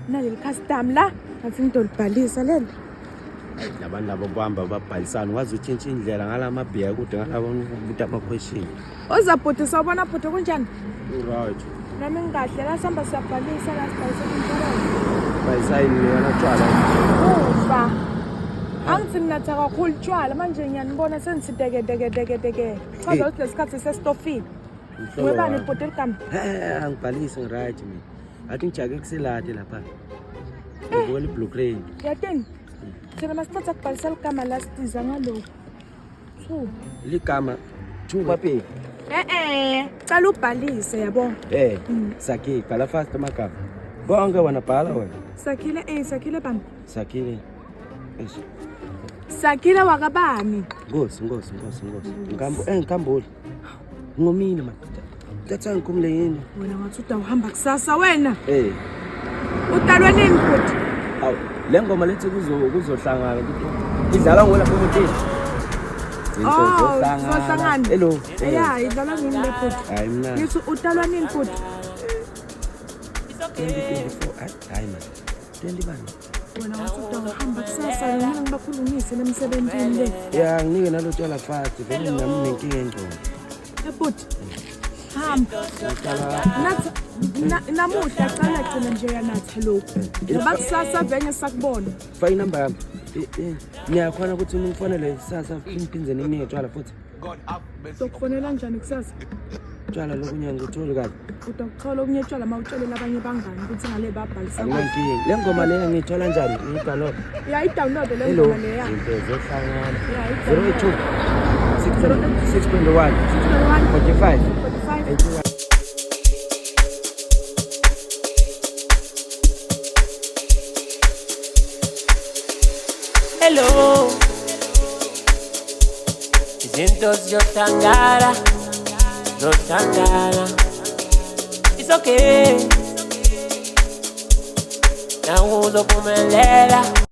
naleli custom la ngathi ngidolibhalisa leli. Labantu labo kuhamba babhalisana wazi utshintsha indlela ngalamabhiya kude ngalabo ubuta ama-question. Uzabhuti sawubona bhuti kunjani? Right. Nami ngingahle la sihamba siyabhalisa la sibhalisa insurance. Bayisayini yona tshwala. Ufa. Angithi ninatha kakhulu tshwala manje ngiyanibona senisiteketeke. Chaza ukuthi lesikhathi sesitofile. Webani bhuti ligama? Angibhalisi ngi-right mina. Athi ngijake kuselade lapha. Ngibona i-blue crane. Yatini? Thina masithatha kubhalisa ligama la sitiza ngalokhu. Thu. Ligama Thupha. Cala ubhalise yabo. Sakile, bhala fast amagama. Bonke wena bhala wena. Sakhile bani? Sakile. Sakhile wakabani? Ngosi. Ngikamboli. Ngomini man. Thatha ngikhumule yini. Wena ngathi utawuhamba kusasa wena. Utalwe nini futhi? Awu, le ngoma lethi kuzohlangana ukuthi idlala ngola phakathi. Zohlangana. Hello. Yeah, idlala nini le futhi? Hayi mina. Yithi utalwa nini futhi? 2024 hayi man. 20 bani. Wena ngathi utawuhamba kusasa mina ngibakhulumisa nemsebenzini le. Ya nginike nalo tshwala fast vele nami nenkinga endlini. Futhi. Hamba. Namuhla cala khona nje yanatha lokhu. Ngoba kusasa venye sakubona. Fake number yami. Ngiyakhona ukuthi ngifonele sasa ngiphinze nemini tshwala futhi. Sokufonela kanjani kusasa? Tshwala lokunye ngithole kahle. Utaqala okunye tshwala mawutshelela abanye bangani ukuthi ngale babhalisa. Nginkinga. Le ngoma leyo ngithola kanjani? Ngidalo. Yeah, i-download le ngoma leya. Into zohlangana. Yeah, 02 6.1 45 81. Hello, siento Zotangara. It's okay. Now who's up on my ladder?